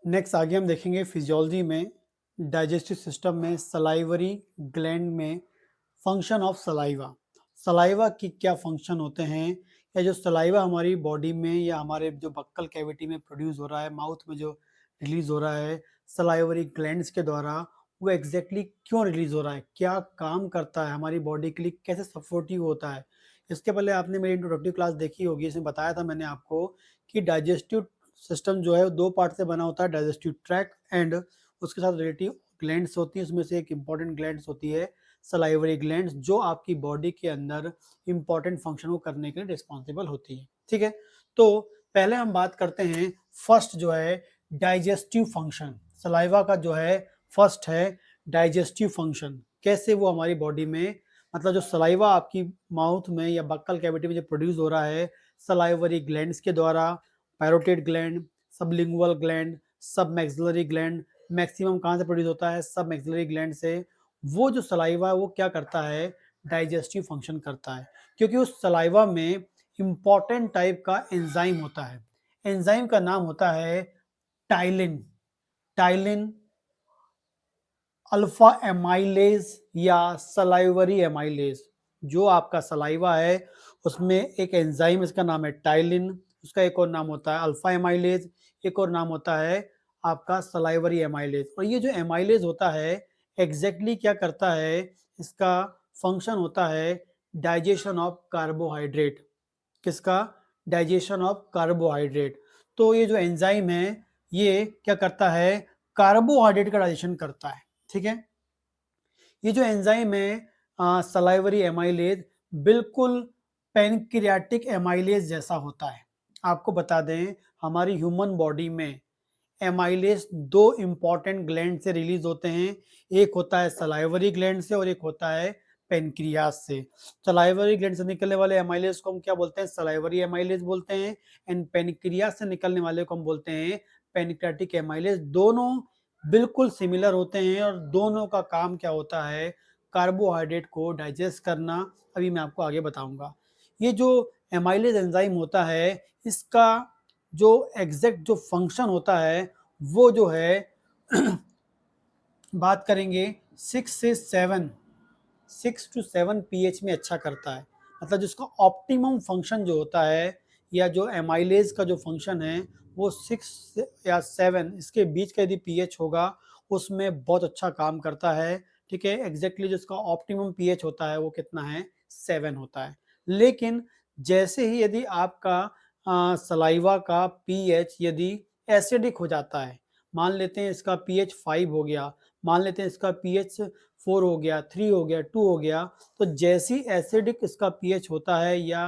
Next आगे हम देखेंगे फिजियोलॉजी में डाइजेस्टिव सिस्टम में सलाइवरी ग्लैंड में फंक्शन ऑफ सलाइवा। सलाइवा की क्या फंक्शन होते हैं, या जो सलाइवा हमारी बॉडी में या हमारे जो बक्कल कैविटी में प्रोड्यूस हो रहा है, माउथ में जो रिलीज हो रहा है सलाइवरी ग्लैंड्स के द्वारा, वो एग्जैक्टली क्यों रिलीज हो रहा है, क्या काम करता है हमारी बॉडी के लिए, कैसे सपोर्टिव होता है। इसके पहले आपने मेरी इंट्रोडक्टिव क्लास देखी होगी, इसमें बताया था मैंने आपको कि डाइजेस्टिव सिस्टम जो है वो दो पार्ट से बना होता है, डाइजेस्टिव ट्रैक्ट एंड उसके साथ रिलेटिव ग्लैंड्स होती है। उसमें से एक इंपॉर्टेंट ग्लैंड्स होती है सलाइवरी ग्लैंड्स, जो आपकी बॉडी के अंदर इंपॉर्टेंट फंक्शन को करने के लिए रिस्पॉन्सिबल होती है। ठीक है, तो पहले हम बात करते हैं फर्स्ट जो है डाइजेस्टिव फंक्शन। सलाइवा का जो है फर्स्ट है डाइजेस्टिव फंक्शन, कैसे वो हमारी बॉडी में, मतलब जो सलाइवा आपकी माउथ में या बक्कल कैविटी में जो प्रोड्यूस हो रहा है सलाइवरी ग्लैंड्स के द्वारा, पैरोटिड ग्लैंड, सबलिंगुअल ग्लैंड, सब मैक्सिलरी ग्लैंड, मैक्सिमम कहाँ से प्रोड्यूस होता है, सब मैक्सिलरी ग्लैंड से। वो जो सलाइवा है वो क्या करता है, डाइजेस्टिव फंक्शन करता है, क्योंकि उस सलाइवा में इंपॉर्टेंट टाइप का एंजाइम होता है। एंजाइम का नाम होता है टाइलिन। टाइलिन अल्फा एमाइलेज या सलाइवरी एमाइलेज। जो आपका सलाइवा है उसमें एक एंजाइम, इसका नाम है टाइलिन, उसका एक और नाम होता है अल्फा एमाइलेज, एक और नाम होता है आपका सलाइवरी एमाइलेज। और ये जो एमाइलेज होता है एग्जैक्टली क्या करता है, इसका फंक्शन होता है डाइजेशन ऑफ कार्बोहाइड्रेट। किसका, डाइजेशन ऑफ कार्बोहाइड्रेट। तो ये जो एंजाइम है ये क्या करता है, कार्बोहाइड्रेट का डाइजेशन करता है। ठीक है, ये जो एंजाइम है सलाइवरी एमाइलेज बिल्कुल पैनक्रियाटिक एमाइलेज जैसा होता है। आपको बता दें हमारी ह्यूमन बॉडी में एमाइलेज दो इंपॉर्टेंट ग्लैंड से रिलीज होते हैं, एक होता है सलाइवरी ग्लैंड से और एक होता है पेनक्रियास से। सलाइवरी ग्लैंड से निकलने वाले एमाइलेज को हम क्या बोलते हैं, सलाइवरी एमाइलेज बोलते हैं, एंड पेनक्रियास से निकलने वाले को हम बोलते हैं पेनक्रियाटिक एमाइलेज। दोनों बिल्कुल सिमिलर होते हैं और दोनों का काम क्या होता है, कार्बोहाइड्रेट को डाइजेस्ट करना। अभी मैं आपको आगे बताऊंगा। ये जो एमाइलेज एंजाइम होता है इसका जो एग्जैक्ट जो फंक्शन होता है वो जो है बात करेंगे 6 to 7 pH में अच्छा करता है। मतलब जिसका ऑप्टिमम फंक्शन जो होता है या जो एमाइलेज का जो फंक्शन है वो 6 या 7 इसके बीच का यदि pH होगा उसमें बहुत अच्छा काम करता है। ठीक है, एग्जैक्टली जिसका ऑप्टिमम pH होता है वो कितना है, 7 होता है। लेकिन जैसे ही यदि आपका सलाइवा का pH यदि एसिडिक हो जाता है, मान लेते हैं इसका pH 5 हो गया, मान लेते हैं इसका pH 4 हो गया, 3 हो गया, 2 हो गया, तो जैसी एसिडिक इसका pH होता है या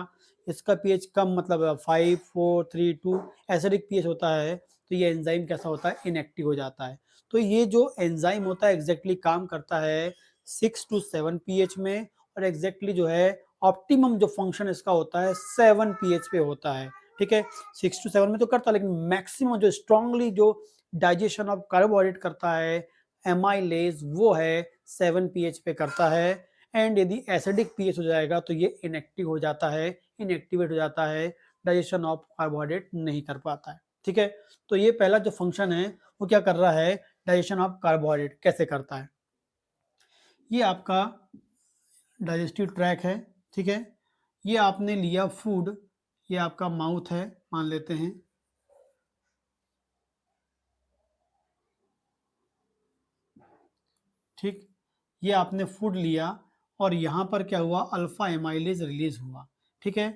इसका pH कम, मतलब 5, 4, 3, 2 एसिडिक pH होता है, तो ये एंजाइम कैसा होता है, इनएक्टिव हो जाता है। तो ये जो एंजाइम होता है एग्जैक्टली काम करता है 6 to 7 pH में, और एग्जैक्टली जो है ऑप्टिमम जो फंक्शन इसका होता है 7 pH पे होता है। ठीक है, 6 to 7 में तो करता है, लेकिन मैक्सिमम जो स्ट्रांगली जो डाइजेशन ऑफ कार्बोहाइड्रेट करता है एमाइलेज वो है 7 pH पे करता है। एंड यदि एसिडिक pH हो जाएगा तो ये इनएक्टिव हो जाता है, इनएक्टिवेट हो जाता है, डाइजेशन ऑफ कार्बोहाइड्रेट नहीं कर पाता है। ठीक है, तो ये पहला जो फंक्शन है वो क्या कर रहा है, डाइजेशन ऑफ कार्बोहाइड्रेट कैसे करता है। ये आपका डाइजेस्टिव ट्रैक है। ठीक है, ये आपने लिया फूड, ये आपका माउथ है मान लेते हैं। ठीक, ये आपने फूड लिया और यहाँ पर क्या हुआ, अल्फा एमाइलेज रिलीज हुआ। ठीक है,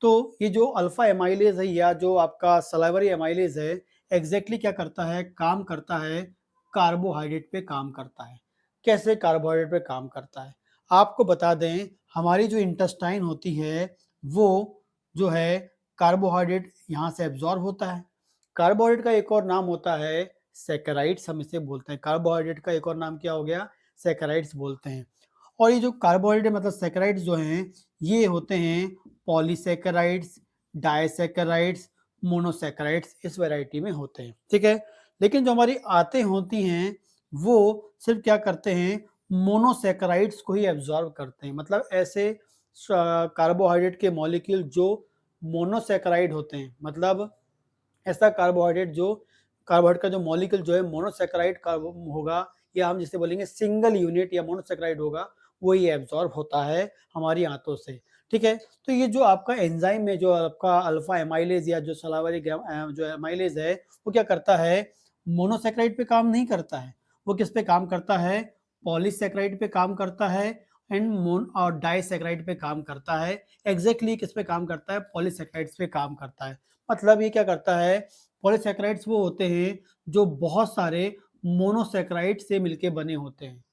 तो ये जो अल्फा एमाइलेज है या जो आपका सलाइवरी एमाइलेज है एग्जैक्टली क्या करता है, काम करता है कार्बोहाइड्रेट पे काम करता है। कैसे कार्बोहाइड्रेट पे काम करता है, आपको बता दें हमारी जो इंटेस्टाइन होती है वो जो है कार्बोहाइड्रेट यहाँ से एब्जॉर्ब होता है। कार्बोहाइड्रेट का एक और नाम होता है सैकराइड्स, हम इसे बोलते हैं। कार्बोहाइड्रेट का एक और नाम क्या हो गया, सैकराइड्स बोलते हैं। और ये जो कार्बोहाइड्रेट मतलब सैकराइड्स जो हैं ये होते हैं पॉलीसैकराइड्स, डाइसैकराइड्स, मोनोसैकराइड्स, इस वैरायटी में होते हैं। ठीक है, लेकिन जो हमारी आते होती हैं वो सिर्फ क्या करते हैं, मोनोसैकराइड्स को ही एब्जॉर्ब करते हैं। मतलब ऐसे कार्बोहाइड्रेट के मॉलिक्यूल जो मोनोसैकराइड होते हैं, मतलब ऐसा कार्बोहाइड्रेट जो कार्बोहाइड्रेट का जो मॉलिक्यूल जो है मोनोसैकेराइड का होगा, या हम जिसे बोलेंगे सिंगल यूनिट या मोनोसैकेराइड होगा, वो ये एब्जॉर्ब होता है हमारी आंतों से। ठीक है, तो ये जो आपका एंजाइम है, जो आपका अल्फा एमाइलेज या जो सलाइवरी जो एमाइलेज है, वो क्या करता है, मोनोसैकेराइड पे काम नहीं करता है, वो किस पे काम करता है, पॉलीसैकेराइड पे काम करता है एंड मोन और डाइसैकेराइड पे काम करता है। एग्जैक्टली किस पे काम करता है, पॉलीसैकेराइड्स पे काम करता है। मतलब ये क्या करता है, पॉलीसैकेराइड्स वो होते हैं जो बहुत सारे मोनोसैकेराइड से मिलके बने होते हैं।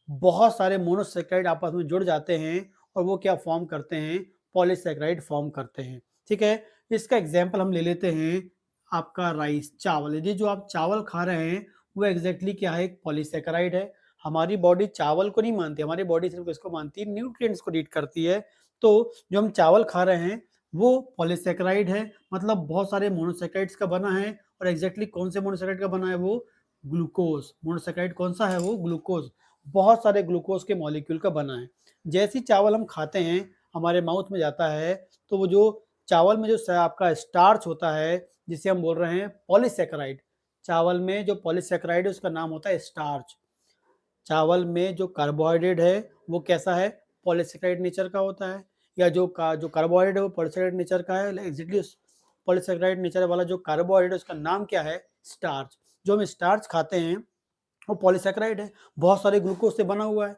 बहुत सारे मोनोसैकेराइड आपस में जुड़ जाते हैं और वो क्या फॉर्म करते हैं, पॉलीसैकेराइड फॉर्म करते हैं। ठीक है, इसका एग्जांपल हम ले लेते हैं, आपका राइस, चावल। ये जो आप चावल खा रहे हैं वो एग्जैक्टली क्या है, एक पॉलीसैकेराइड है। हमारी बॉडी चावल को नहीं मानती, हमारी बॉडी सिर्फ इसको मानती है, न्यूट्रिएंट्स को रीड करती है। तो जो हम चावल खा रहे हैं वो पॉलीसैकेराइड है, मतलब बहुत सारे मोनोसैकेराइड्स का बना है। और एग्जैक्टली कौन से मोनोसैकेराइड का बना है, वो ग्लूकोज। मोनोसैकेराइड कौन सा है, वो ग्लूकोज। बहुत सारे ग्लूकोज के मॉलिक्यूल का बना है। जैसी चावल हम खाते हैं, हमारे माउथ में जाता है, तो वो जो चावल में जो आपका स्टार्च होता है, जिसे हम बोल रहे हैं पॉलीसैकेराइड, चावल में जो पॉलीसैकेराइड है उसका नाम होता है स्टार्च। चावल में जो कार्बोहाइड्रेट है वो कैसा है, पॉलीसैकेराइड नेचर का होता है। या जो कार्बोहाइड्रेट है वो पॉलीसैकेराइड नेचर का है। एग्जैक्टली पॉलीसैकेराइड नेचर वाला जो कार्बोहाइड्रेट है उसका नाम क्या है, स्टार्च। जो हम स्टार्च खाते हैं वो पॉलीसैकेराइड है, बहुत सारे ग्लूकोज से बना हुआ है।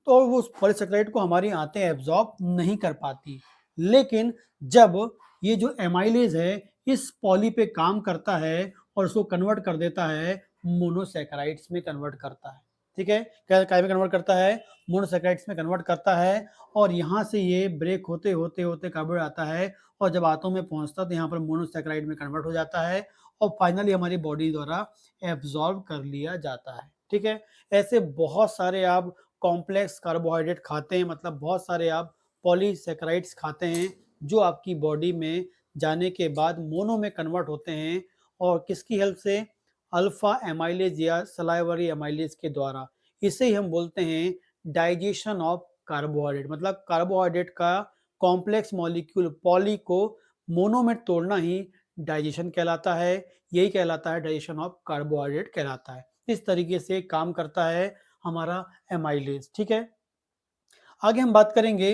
तो वो उस पॉलीसैकेराइड को हमारी आंतें एब्जॉर्ब नहीं कर पाती। लेकिन जब ये जो एमाइलेज है इस पॉली पे काम करता है और उसको कन्वर्ट कर देता है, मोनोसैकेराइड्स में कन्वर्ट करता है। ठीक है, क्या में कन्वर्ट करता है, मोनोसैकेराइड्स में कन्वर्ट करता है। और यहाँ से ये ब्रेक होते होते होते कार्बोहाइड्रेट आता है और जब आंतों में पहुंचता तो यहाँ पर मोनोसैकेराइड में कन्वर्ट हो जाता है और फाइनली हमारी बॉडी द्वारा एब्जॉर्ब कर लिया जाता है। ठीक है, ऐसे बहुत सारे आप कॉम्प्लेक्स कार्बोहाइड्रेट खाते हैं, मतलब बहुत सारे आप पॉलीसैकेराइड्स खाते हैं जो आपकी बॉडी में जाने के बाद मोनो में कन्वर्ट होते हैं। और किसकी हेल्प से, अल्फा एमाइलेज या सलाइवरी एमाइलेज के द्वारा। इसे ही हम बोलते हैं डाइजेशन ऑफ कार्बोहाइड्रेट। मतलब कार्बोहाइड्रेट का कॉम्प्लेक्स मॉलिक्यूल पॉली को मोनो में तोड़ना ही डाइजेशन कहलाता है। यही कहलाता है डाइजेशन ऑफ कार्बोहाइड्रेट कहलाता है। इस तरीके से काम करता है हमारा एमाइलेज। ठीक है, आगे हम बात करेंगे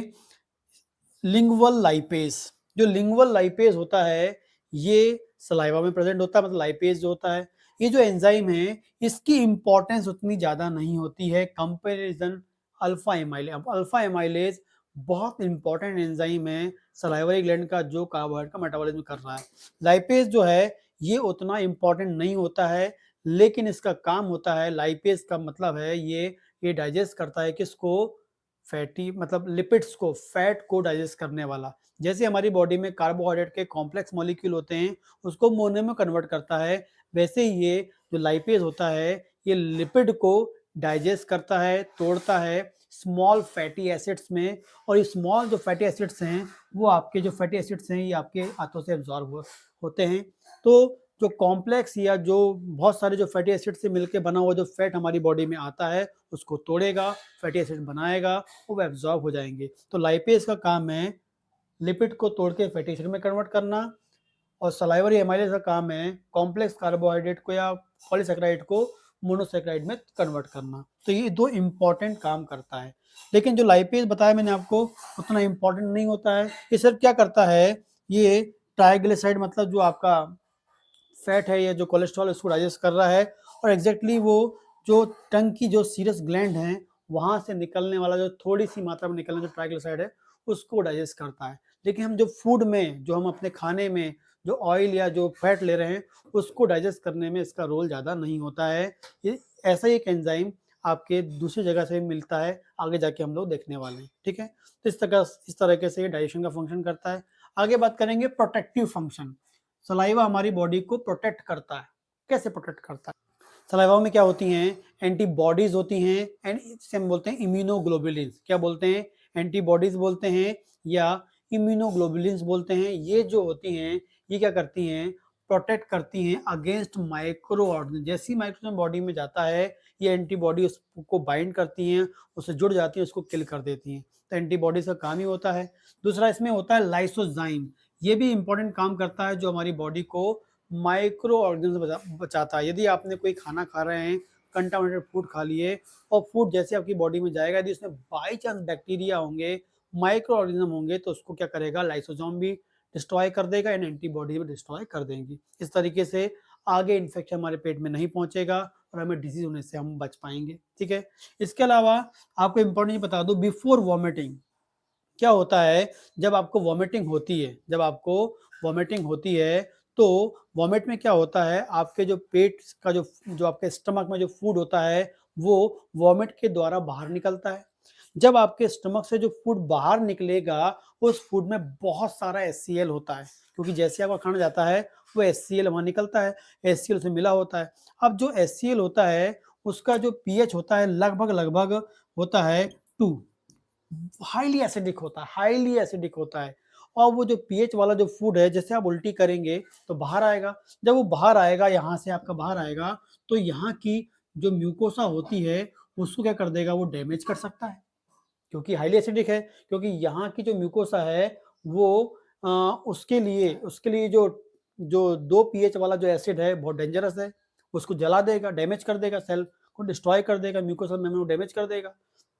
लिंगुअल लाइपेज। जो लिंगुअल लाइपेज होता है ये सलाइवा में प्रेजेंट होता है, मतलब लाइपेज जो होता है, ये जो एंजाइम है इसकी इंपॉर्टेंस उतनी ज्यादा नहीं होती है comparison alpha amylase. Alpha amylase बहुत इंपॉर्टेंट एंजाइम है सलाइवरी ग्लैंड का, जो कार्बोहाइड्रेट का मेटाबॉलिज्म कर रहा है। लाइपेज जो है ये उतना इंपॉर्टेंट नहीं होता है, लेकिन इसका काम होता है, लाइपेज का मतलब है ये डाइजेस्ट करता है किसको, फैटी मतलब लिपिड्स को, फैट को डाइजेस्ट करने वाला। जैसे हमारी बॉडी में कार्बोहाइड्रेट के कॉम्प्लेक्स मॉलिक्यूल होते हैं उसको मोनो में कन्वर्ट करता है, वैसे ही ये जो लाइपेज होता है ये लिपिड को डाइजेस्ट करता है, तोड़ता है स्मॉल फैटी एसिड्स में। और ये स्मॉल जो फैटी एसिड्स हैं वो आपके जो फैटी एसिड्स हैं ये आपके हाथों से एब्जॉर्ब होते हैं। तो जो कॉम्प्लेक्स या जो बहुत सारे जो फैटी एसिड से मिलकर बना हुआ जो फैट हमारी बॉडी में आता है उसको तोड़ेगा, फैटी एसिड बनाएगा, वो एब्जॉर्ब हो जाएंगे। तो लाइपेज का काम है लिपिड को तोड़ के फैटी एसिड में कन्वर्ट करना, और सलाइवरी एमाइलेज का काम है कॉम्प्लेक्स कार्बोहाइड्रेट को या पॉलीसैकेराइड को मोनोसैकेराइड में कन्वर्ट करना। तो ये दो इंपॉर्टेंट काम करता है। लेकिन जो लाइपेज बताया मैंने आपको उतना इंपॉर्टेंट नहीं होता है। ये सिर्फ क्या करता है, ये ट्राइग्लिसराइड मतलब जो आपका फैट है या जो कोलेस्ट्रॉल उसको डाइजेस्ट कर रहा है। और एग्जैक्टली वो जो टंग की जो सीरस ग्लैंड है वहां से निकलने वाला जो थोड़ी सी मात्रा में निकलने जो ट्राइग्लिसराइड है उसको डाइजेस्ट करता है। लेकिन हम जो फूड में जो हम अपने खाने में जो ऑयल या जो फैट ले रहे हैं उसको डाइजेस्ट करने में इसका रोल ज़्यादा नहीं होता है। ये ऐसा ही एक एंजाइम आपके दूसरी जगह से मिलता है, आगे जाके हम लोग देखने वाले हैं। ठीक है, तो इस तरीके से डाइजेशन का फंक्शन करता है। आगे बात करेंगे प्रोटेक्टिव फंक्शन। सलाइवा हमारी बॉडी को प्रोटेक्ट करता है। कैसे प्रोटेक्ट करता है, सलाइवा में क्या होती हैं, एंटीबॉडीज होती हैं एंड इसे हम बोलते हैं इम्यूनोग्लोबुलिन्स। क्या बोलते हैं, एंटीबॉडीज बोलते हैं या इम्यूनोग्लोबुलिन्स बोलते हैं। ये जो होती हैं ये क्या करती हैं, प्रोटेक्ट करती हैं अगेंस्ट माइक्रो ऑर्गेनिज्म। जैसी माइक्रो बॉडी में जाता है ये एंटीबॉडी उसको बाइंड करती हैं, उससे जुड़ जाती हैं, उसको किल कर देती हैं। तो एंटीबॉडीज का काम ही होता है। दूसरा इसमें होता है लाइसोजाइम। ये भी इंपॉर्टेंट काम करता है जो हमारी बॉडी को माइक्रो ऑर्गेनिज्म बचाता है। यदि आपने कोई खाना खा रहे हैं, कंटामिनेटेड फूड खा लिए और फूड जैसे आपकी बॉडी में जाएगा, यदि उसमें बाई चांस बैक्टीरिया होंगे, माइक्रो ऑर्गेनिज्म होंगे, तो उसको क्या करेगा, लाइसोसोम भी डिस्ट्रॉय कर देगा एंड एंटीबॉडी भी डिस्ट्रॉय कर देंगी। इस तरीके से आगे इन्फेक्शन हमारे पेट में नहीं पहुंचेगा और हमें डिजीज होने से हम बच पाएंगे। ठीक है। इसके अलावा आपको इंपॉर्टेंट बता दूं, बिफोर वॉमिटिंग क्या होता है, जब आपको वॉमिटिंग होती है, तो वॉमिट में क्या होता है, आपके जो पेट का जो जो आपके स्टमक में जो फूड होता है वो वॉमिट के द्वारा बाहर निकलता है। जब आपके स्टमक से जो फूड बाहर निकलेगा, उस फूड में बहुत सारा HCl होता है, क्योंकि जैसे आपका खाना जाता है वो HCl वहां निकलता है, HCl से मिला होता है। अब जो HCl होता है उसका जो pH होता है लगभग लगभग होता है 2, हाईली एसिडिक होता है। और वो जो पीएच वाला जो फूड है, जैसे आप उल्टी करेंगे तो बाहर आएगा, जब वो बाहर आएगा, यहाँ से आपका बाहर आएगा, तो यहाँ की जो म्यूकोसा होती है उसको क्या कर देगा, वो डैमेज कर सकता है, क्योंकि हाईली एसिडिक है। क्योंकि यहाँ की जो म्यूकोसा है वो उसके लिए जो जो 2 pH वाला जो एसिड है बहुत डेंजरस है, उसको जला देगा, डैमेज कर देगा, सेल को डिस्ट्रॉय कर देगा, म्यूकोसा मेम्ब्रेन को डैमेज कर देगा।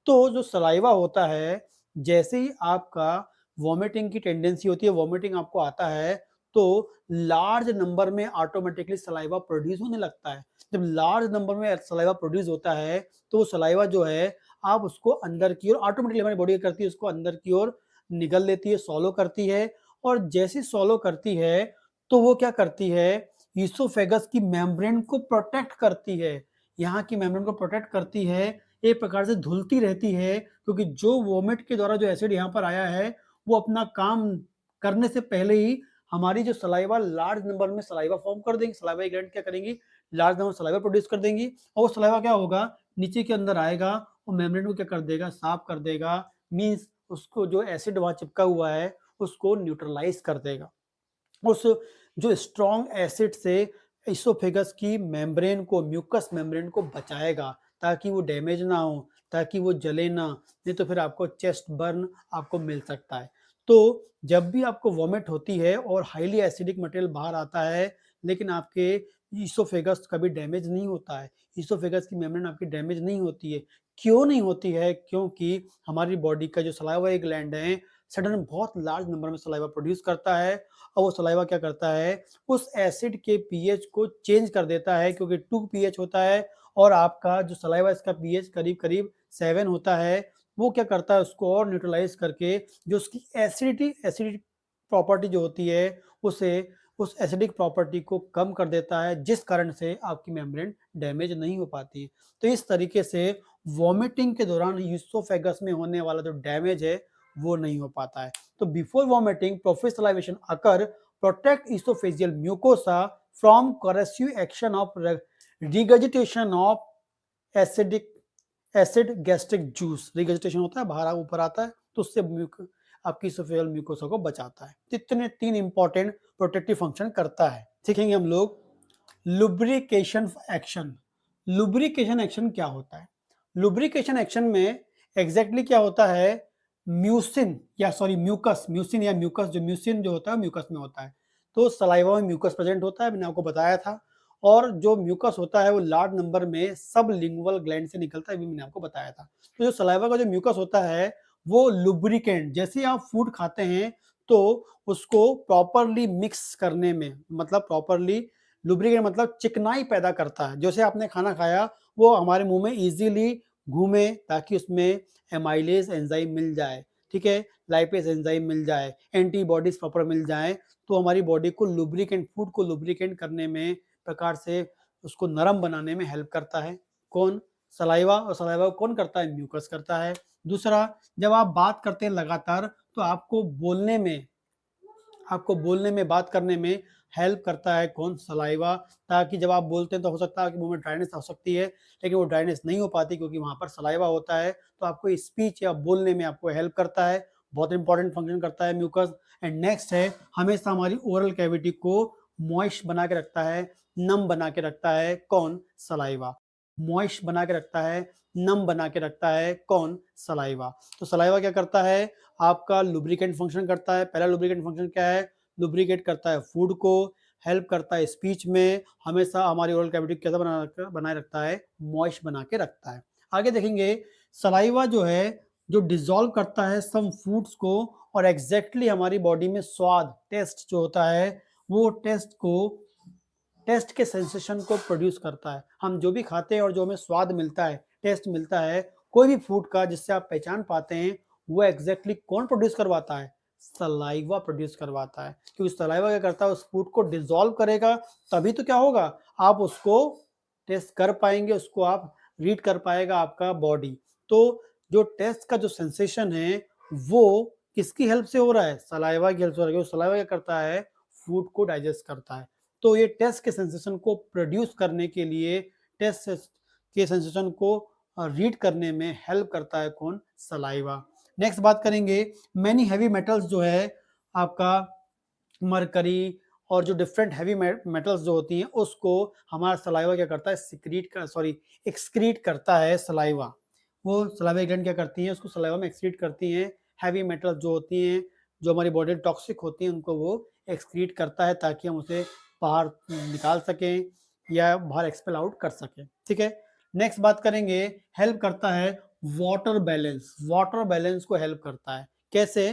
तो जो सलाइवा होता है, जैसे ही आपका वॉमिटिंग की टेंडेंसी होती है, वॉमिटिंग आपको आता है, तो लार्ज नंबर में ऑटोमेटिकली सलाइवा प्रोड्यूस होने लगता है। जब लार्ज नंबर में सलाइवा प्रोड्यूस होता है, तो सलाइवा जो है आप उसको अंदर की ओर ऑटोमेटिकली हमारी बॉडी करती है, उसको अंदर की ओर निगल लेती है, सॉलो करती है। और जैसे सॉलो करती है तो वो क्या करती है, ईसोफेगस की मेम्ब्रेन को प्रोटेक्ट करती है, यहाँ की मेम्ब्रेन को प्रोटेक्ट करती है, एक प्रकार से धुलती रहती है, क्योंकि जो वोमिट के द्वारा जो एसिड यहाँ पर आया है वो अपना काम करने से पहले ही हमारी जो सलाइवा लार्ज नंबर में सलाइवा फॉर्म कर देंगी, सलाइवा ग्लैंड क्या करेंगी, लार्ज नंबर सलाइवा प्रोड्यूस कर देंगी, और वो सलाइवा क्या होगा, नीचे के अंदर आएगा, वो मेम्ब्रेन को क्या कर देगा, साफ कर देगा, मींस उसको जो एसिड वहां चिपका हुआ है उसको न्यूट्रलाइज कर देगा। उस जो स्ट्रॉन्ग एसिड से इसोफेगस की मेम्ब्रेन को, म्यूकस मेम्ब्रेन को बचाएगा, ताकि वो डैमेज ना हो, ताकि वो जले ना, नहीं तो फिर आपको चेस्ट बर्न आपको मिल सकता है। तो जब भी आपको वॉमिट होती है और हाईली एसिडिक मटेरियल बाहर आता है, लेकिन आपके इसोफेगस कभी डैमेज नहीं होता है, इसोफेगस की मेम्ब्रेन आपकी डैमेज नहीं होती है। क्यों नहीं होती है, क्योंकि हमारी बॉडी का जो सलाइवा ग्लैंड है सडन बहुत लार्ज नंबर में सलाइवा प्रोड्यूस करता है, और वो सलाइवा क्या करता है, उस एसिड के पीएच को चेंज कर देता है, क्योंकि 2 पीएच होता है और आपका जो सलाइवा इसका पीएच करीब करीब 7 होता है। वो क्या करता है, उसको और न्यूट्रलाइज करके जो उसकी एसिडिक प्रॉपर्टी जो होती है उसे उस एसिडिक प्रॉपर्टी को कम कर देता है, जिस कारण से आपकी मेम्ब्रेन डैमेज नहीं हो पाती है। तो इस तरीके से वॉमिटिंग के दौरान ईसोफेगस में होने वाला जो डैमेज है वो नहीं हो पाता है। तो before vomiting profuse salivation occur protect esophageal mucosa from corrosive action of regurgitation of acidic acid gastric juice, regurgitation होता है, बाहर ऊपर आता है, तो उससे आपकी इसोफेजियल म्यूकोसा को बचाता है। इतने 3 इंपॉर्टेंट प्रोटेक्टिव फंक्शन करता है। सीखेंगे हम लोग लुब्रिकेशन एक्शन। लुब्रिकेशन एक्शन क्या होता है, लुब्रिकेशन एक्शन में एग्जैक्टली क्या होता है, म्यूकस जो होता है म्यूकस में होता है। तो सलाइवा में म्यूकस प्रेजेंट होता है, मैंने आपको बताया था, और जो म्यूकस होता है वो लार्ज नंबर में सब लिंगुअल ग्लैंड से निकलता है, भी मैंने आपको बताया था। तो जो सलाइवा का जो म्यूकस होता है वो लुब्रिकेंट, जैसे आप फूड खाते हैं तो उसको प्रॉपरली मिक्स करने में, मतलब प्रॉपरली लुब्रिकेंट मतलब चिकनाई पैदा करता है। जैसे आपने खाना खाया वो हमारे मुंह में इजीली घूमे, ताकि उसमें एमाइलेज एंजाइम मिल जाए, ठीक है, लाइपेज एंजाइम मिल जाए, एंटीबॉडीज प्रॉपर मिल जाए, तो हमारी बॉडी को लुब्रिकेंट, फूड को लुब्रिकेंट करने में, प्रकार से उसको नरम बनाने में हेल्प करता है। कौन, सलाइवा, और सलाइवा को कौन करता है, म्यूकस करता है। दूसरा, जब आप बात करते हैं लगातार तो आपको बोलने में बात करने में हेल्प करता है कौन, सलाइवा, ताकि जब आप बोलते हैं तो हो सकता है कि मुंह में ड्राइनेस हो सकती है, लेकिन वो ड्राइनेस नहीं हो पाती क्योंकि वहां पर सलाइवा होता है। तो आपको स्पीच या बोलने में आपको हेल्प करता है, बहुत इंपॉर्टेंट फंक्शन करता है म्यूकस। एंड नेक्स्ट है, हमेशा हमारी ओरल कैविटी को मॉइस्ट बना के रखता है, नम बना के रखता है, कौन, सलाइवा। मॉइस्ट बना के रखता है, नम बना के रखता है, कौन, सलाइवा। तो सलाइवा क्या करता है, आपका लुब्रिकेंट फंक्शन करता है। पहला लुब्रिकेंट फंक्शन क्या है, लुब्रिकेट करता है फूड को, हेल्प करता है स्पीच में, हमेशा हमारी ओरल कैविटी कैसा बनाए रखता है, मॉइस्ट बना के रखता है। आगे देखेंगे सलाइवा जो है, जो डिसॉल्व करता है सम फूड्स को और एग्जैक्टली हमारी बॉडी में स्वाद, टेस्ट जो होता है, वो टेस्ट के सेंसेशन को प्रोड्यूस करता है। हम जो भी खाते हैं और जो हमें स्वाद मिलता है, टेस्ट मिलता है कोई भी फूड का जिससे आप पहचान पाते हैं, वो एग्जैक्टली कौन प्रोड्यूस करवाता है? सलाइवा प्रोड्यूस करवाता है। क्योंकि सलाइवा क्या करता है, उस फूड को डिसॉल्व करेगा, तभी तो क्या होगा, आप उसको टेस्ट कर पाएंगे, उसको आप रीड कर पाएगा आपका बॉडी। तो जो टेस्ट का जो सेंसेशन है वो किसकी हेल्प से हो रहा है? सलाइवा की हेल्प से हो रहा है। सलाइवा क्या करता है? फूड को डाइजेस्ट करता है। तो ये टेस्ट के सेंसेशन को प्रोड्यूस करने के लिए, टेस्ट के सेंसेशन को रीड करने में हेल्प करता है कौन? सलाइवा। नेक्स्ट बात करेंगे, मैनी हैवी मेटल्स जो है आपका मरकरी और जो डिफरेंट हैवी मेटल्स जो होती हैं उसको हमारा सलाइवा क्या करता है? एक्सक्रीट करता है सलाइवा। वो सलाइवा ग्लैंड क्या करती है? उसको सलाइवा में एक्सक्रीट करती हैं। हैवी मेटल्स जो होती हैं, जो हमारी बॉडी टॉक्सिक होती हैं, उनको वो एक्सक्रीट करता है ताकि हम उसे बाहर निकाल सकें या बाहर एक्सपेल आउट कर सकें। ठीक है, नेक्स्ट बात करेंगे, हेल्प करता है वाटर बैलेंस। वाटर बैलेंस को हेल्प करता है कैसे?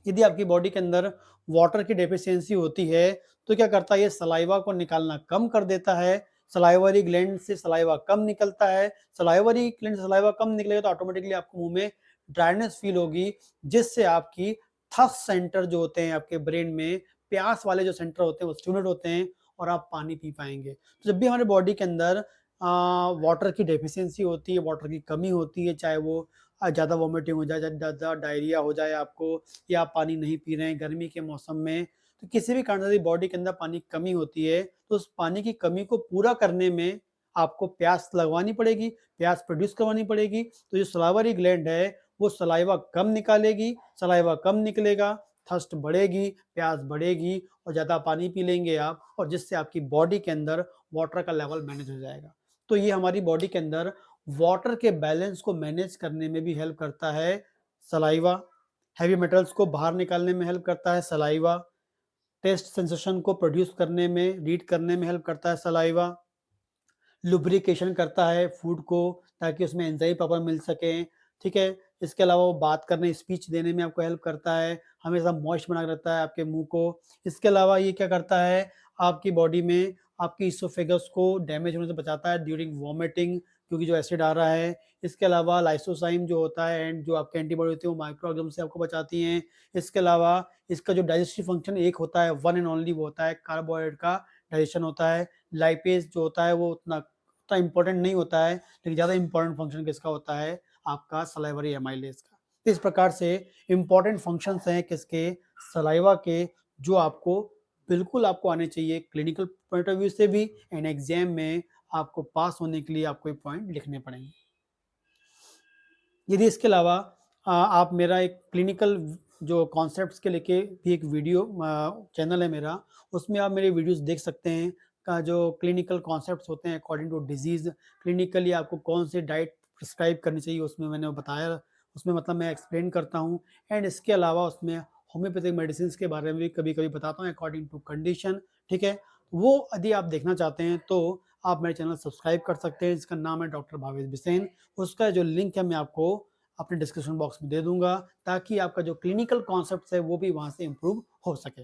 यदि आपकी बॉडी के अंदर वाटर की डेफिशिएंसी होती है तो क्या करता है? ये सलाइवा को निकालना कम कर देता है। सलाइवरी ग्लैंड से सलाइवा कम निकलता है। सलाइवरी ग्लैंड से सलाइवा कम निकलेगा तो ऑटोमेटिकली आपको मुंह में ड्राइनेस फील होगी, जिससे आपकी थर्स्ट सेंटर जो होते हैं आपके ब्रेन में, प्यास वाले जो सेंटर होते हैं वो स्टिमुलेट होते हैं और आप पानी पी पाएंगे। तो जब भी हमारे बॉडी के अंदर वाटर की डेफिशिएंसी होती है, वाटर की कमी होती है, चाहे वो ज़्यादा वॉमिटिंग हो जाए, ज़्यादा डायरिया हो जाए आपको, या आप पानी नहीं पी रहे हैं गर्मी के मौसम में, तो किसी भी कारण से बॉडी के अंदर पानी की कमी होती है, तो उस पानी की कमी को पूरा करने में आपको प्यास लगवानी पड़ेगी, प्यास प्रोड्यूस करवानी पड़ेगी। तो जो सलाइवरी ग्लैंड है वो सलाइवा कम निकालेगी, सलाइवा कम निकलेगा, थर्स्ट बढ़ेगी, प्यास बढ़ेगी और ज़्यादा पानी पी लेंगे आप, और जिससे आपकी बॉडी के अंदर वाटर का लेवल मैनेज हो जाएगा। तो ये हमारी बॉडी के अंदर वाटर के बैलेंस को मैनेज करने में भी हेल्प करता है सलाइवा। हैवी मेटल्स को बाहर निकालने में हेल्प करता है सलाइवा। टेस्ट सेंसेशन को प्रोड्यूस करने में, रीड करने में हेल्प करता है सलाइवा। लुब्रिकेशन करता है फूड को ताकि उसमें एंजाइम प्रॉपर मिल सके। ठीक है, इसके अलावा वो बात करने, स्पीच देने में आपको हेल्प करता है, हमेशा मॉइस्ट बना के रखता है आपके मुंह को। इसके अलावा ये क्या करता है, आपकी बॉडी में आपकी इसोफेगस को डैमेज होने से बचाता है ड्यूरिंग वॉमिटिंग, क्योंकि जो एसिड आ रहा है। इसके अलावा लाइसोजाइम जो होता है एंड जो आपके एंटीबॉडी होती है वो माइक्रो ऑर्गेनिज्म से आपको बचाती हैं। इसके अलावा इसका जो डाइजेस्टिव फंक्शन एक होता है, वन एंड ओनली, वो होता है कार्बोहाइड्रेट का डाइजेशन होता है। लाइपेज जो होता है वो उतना इंपॉर्टेंट नहीं होता है, लेकिन ज़्यादा इंपॉर्टेंट फंक्शन किसका होता है? आपका सलाइवरी एमाइलेज का। इस प्रकार से इंपॉर्टेंट फंक्शंस हैं किसके? सलाइवा के, जो आपको बिल्कुल आपको आने चाहिए क्लिनिकल पॉइंट ऑफ व्यू से भी, एंड एग्जाम में आपको पास होने के लिए आपको ये पॉइंट लिखने पड़ेंगे। यदि इसके अलावा आप मेरा एक क्लिनिकल जो कॉन्सेप्ट्स के लेके भी एक वीडियो चैनल है मेरा, उसमें आप मेरे वीडियोस देख सकते हैं। का जो क्लिनिकल कॉन्सेप्ट्स होते हैं अकॉर्डिंग टू डिजीज़, क्लिनिकली आपको कौन सी डाइट प्रिस्क्राइब करनी चाहिए, उसमें मैंने बताया, उसमें मतलब मैं एक्सप्लेन करता हूँ। एंड इसके अलावा उसमें होम्योपैथिक मेडिसिन के बारे में भी कभी-कभी बताता हूँ अकॉर्डिंग टू कंडीशन। ठीक है? वो यदि आप देखना चाहते हैं तो आप मेरे चैनल सब्सक्राइब कर सकते हैं, जिसका नाम है डॉक्टर भावेश बिसेन। उसका जो लिंक है मैं आपको अपने डिस्क्रिप्शन बॉक्स में दे दूँगा, ताकि आपका जो क्लिनिकल कॉन्सेप्ट्स है वो भी वहाँ से इम्प्रूव हो सके।